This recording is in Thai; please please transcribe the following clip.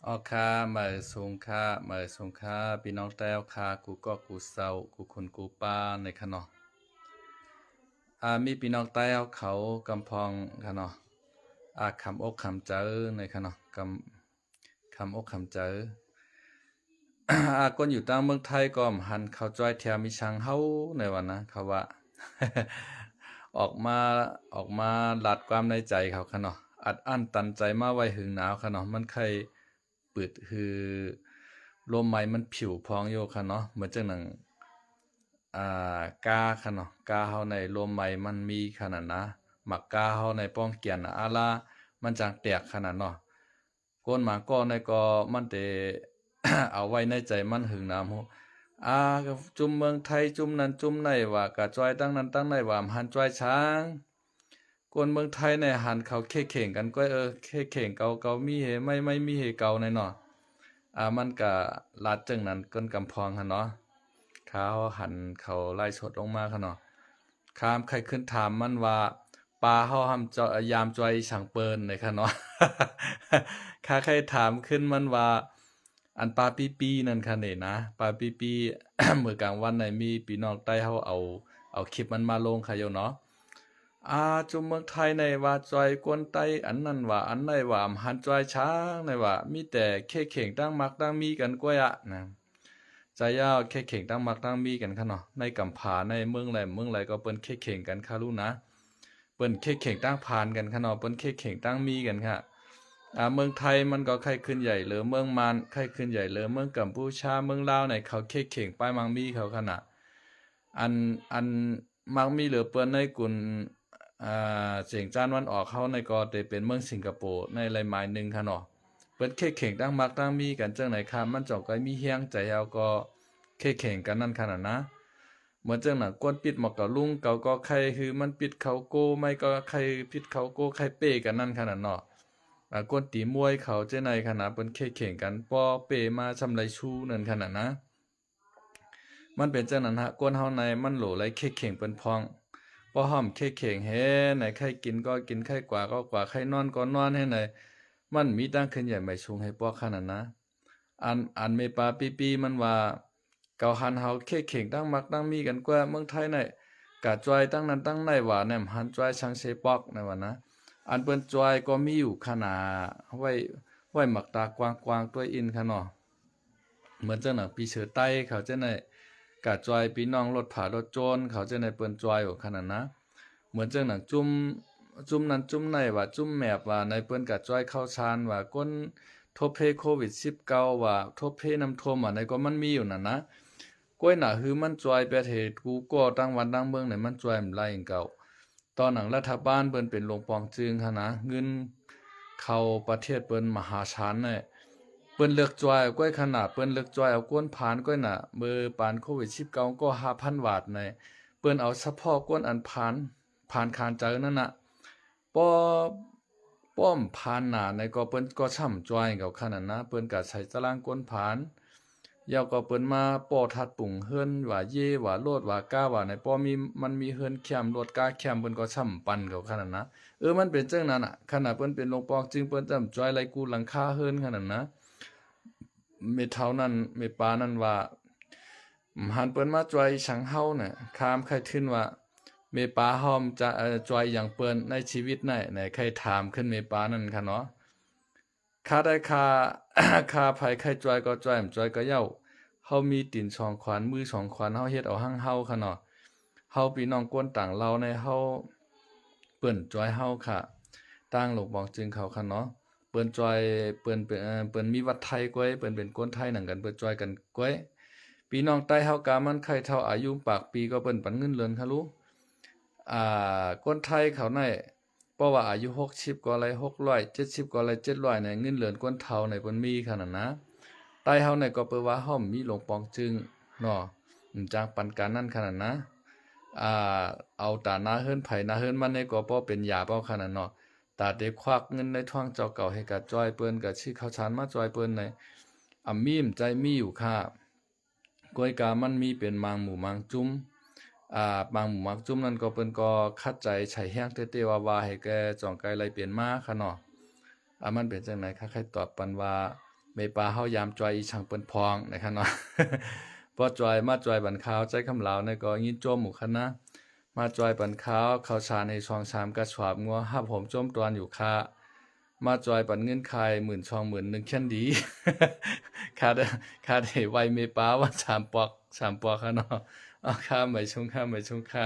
ออค่ามาสงค่ามาสงค่าพี่น้องแต้วค่ากูก็กูเศร้ากูคนกูป้าในคะเนาะมีพี่น้องแต้วเขากำพองคะเนาะคำอกคำเจอในคะเนาะคำอกคำเจอ คนอยู่ต่างเมืองไทยก็หันเขาจ้อยแถวมีช่างเฮาในวันนะเขาว่าออกมาออกมาหลัดความในใจเขาค่ะเนาะอัดอั้นตันใจมาไว้หึงหนาวค่ะเนาะมันใครปืดคือลมไม้มันผิวพองโยค่ะเนาะเหมือนจังหนังกาค่ะเนาะกาเฮาในลมไม้มันมีขนาดนะหมักกาเฮาในป้องเกียนอาลามันจางแตกขนาดเนาะก้นหมาก็ในก็มันเต เอาไว้ในใจมันหึงหนาวโหก็จุมเมืองไทยจุมนั้นจุมในว่ากะจ้อยตั้งนั้นตั้งในว่าหันจ้อยช้างคนเมืองไทยในหันเขาเข้เข่งกันก็เข้เข่งเกามีเหไม่มีเหเกาในเนาะมันกะลาดจึงนั้นก้นกำพองหั่นเนาะเขาหันเขาไล่สดลงมาค่ะเนาะคามใครขึ้นถามมันว่าปลาเฮาหำจอยามจอยฉางเปิ้นในค่ะเนาะข้าใครถามขึ้นมันว่า อันปลาปีปีนั่นค่ะนี่นะปลาปีปี มื้อกลางวันไหนมีพี่น้องใต้เฮาเอาคลิปมันมาลงค่ะโยเนาะจุมเมืองไทยในว่าจอยกวนไต้อันนั้นว่าอันไหนว่าหันจอยช้างในว่ามีแต่แค่เข่งตั้งมักตั้งมีกันกว่าอะนะใจยาวแค่เข่งตั้งมักตั้งมีกันค่ะเนาะในกำผาในเมืองไรก็เปิ้นแค่เข่งกันค่ะรู้นะเปิ้นแค่เข่งตั้งพานกันค่ะเนาะเปิ้นแค่เข่งตั้งมีกันค่ะ เมืองไทยมันก็ไข้ขึ้นใหญ่หรือเมืองมานไข้ขึ้นใหญ่หรือเมืองกัมพูชาเมืองลาวในเขาเข่งป้ายมังมีเขาขนาดอันมักมีเหลือเปิ้นในกุนเสียงจ้านวันออกเขาในก็ได้เป็นเมืองสิงคโปร์ในหลายหมายหนึ่งค่ะเนาะเปิ้นเข่งตั้งมักตั้งมีกันจังไหนค่ะมันจอกก็มีเฮียงใจเอาก็เข่งกันนั่นขนาดนะเหมือนจังหนังก้นปิดหมอกกับลุงเก่าก็ใครคือมันปิดเขาโก้ไม่ก็ใครปิดเขาโก้ใครเป้กันนั่นขนาดเนาะ กวนตีมวยเขาเจ้าในขนาดเป็นเข่งกันปอเปมาชำไรชูนั่นขนาดนะมันเป็นเจ้านั้นฮะกวนเฮาในมันโหลไรเข่งเป็นพองปอหอมเข่งเฮไหนใครกินก็กินใครกว่าก็กว่าใครนอนก็นอนให้ไหนมันมีตั้งขึ้นใหญ่ไม่ชุงให้ปอขนาดนะอันเมปาปีมันว่าเกาหันเฮาเข่งตั้งมักตั้งมีกันกว่าเมืองไทยในกะจอยตั้งนั้นตั้งในว่าแนมหันจอยช่างเซปอกในว่านะ อันเปิ้นจอยก็มีอยู่ขนาดไว้หมักตากวางๆตัวอินค่ะเนาะเหมือนจังหนังปีเสือไต้เขาจะในกะจอยพี่น้องรถผารถโจรเขาจะในเปิ้นจอยอยู่ขนาดนะเหมือนจังหนังจุ่มนั้นจุ่มในว่าจุ่มแมบว่าในเปิ้นกะจอยเข้าชานว่าก้นทบเพโควิด19ว่าทบเพน้ำท่วมในก็มันมีอยู่นั่นนะก้อยหน่ะคือมันจอยประเทศกูก็ตั้งวันตั้งเมืองเนี่ยมันจอยมันไล่เก่า ตอนหนังรัฐบาลเปิ้นเป็นโรงปองจึงหั้นนะเงินเข้าประเทศเปิ้นมหาศาลเนี่ยเปิ้นเลือกจ่อยก้อยขนาดเปิ้นเลือกจ่อยเอาก้นผานก้อยน่ะเมื่อปานโควิด19ก็5,000บาทในเปิ้นเอาเฉพาะก้นอันผ่านคานเจอนั่นน่ะป้อป้อมผ่านหน้าในก็เปิ้นก็ช่ำจ่อยกับขนาดนะเปิ้นก็ใช้ตารางก้นผาน ยาวก็เปิ้นมาป้อทัดปุ่งเฮือนว่าเย่ว่าโลดว่าก้าว่าในป้อมีมันมีเฮือนแคมโลดก้าแคมเปิ้นก็ช่ำปันเขาขนาดนะมันเป็นจังนั้นน่ะขนาดเปิ้นเป็นโรงปอกจึงเปิ้นจำจ้อยไรกูหลังคาเฮือนขนาดนะเมเท่านั้นเมปานั้นว่าหันเปิ้นมาจ้อยฉังเฮาน่ะคามใครขึ้นว่าเมปาหอมจะจ้อยอย่างเปิ้นในชีวิตไหนใครถามขึ้นเมปานั่นค่ะเนาะ ค่าได้ค่าค่าภัยไข้จอยก็จอยจอยก็เย้าเฮามีตีนสองขวานมือสองขวานเฮาเฮ็ดเอาหั้งเฮาค่ะเนาะเฮาพี่น้องกวนต่างเราในเฮาเปิ้นจอยเฮาค่ะต่างหลกบอกจึงเขาค่ะเนาะเปิ้นจอยเปิ้นเป็นเปิ้นมีวัดไทยก้อยเปิ้นเป็นคนไทยนั่นกันเปิ้นจอยกันก้อยพี่น้องใต้เฮากามันไข้เท่าอายุปากปีก็เปิ้นปันเงินเรือนค่ะลูกคนไทยเขาใน เพราะว่าอายุ60กว่าไร600 70กว่าไร700ในเงินเหลือนก้นเฒ่าในเพิ่นมีขนาดนะใต้เฮาในก็เปิ้นว่าเฮามีหลวงปองจึงเนาะจางปันการนั้นขนาดนะอ่าเอาตาหน้าเฮือนไผหน้าเฮือนมันในก็บ่เป็นยาเป้าขนาดเนาะตาได้ควักเงินในท้องเจ้าเก่าให้กับจอยเปิ้นก็สิเข้าชานมาจอยเปิ้นในมีมใจมีอยู่ค่ะกวยกามันมีเป็นมางหมู่มางจุ้ม บางหมู่มักจุ่มนั้นก็เปิ้นก็คัดใจใช้แฮ้งเตๆว่าให้แกจ่องไกลไหลเปลี่ยนมาค่ะเนาะมันเป็นจังได๋คะใครตอบปันว่า ไม่ปลาเฮายามจอยอีช่างเปิ้นพองนะครับเนาะ พอจอยมาจอยบันขาวใจคำลาวในก็ยินโจมหมู่คณะมาจอยบันขาวเขาชานให้ช่องชามกระฉวาบงัวฮับผมโจมตวนอยู่ค่ะมาจอยปันเงินคาย12,000 1แค่นดี คาดคาดให้ไวไม่ป้าว่า3 ปอกค่ะเนาะเอาค่าไม่ชงค่า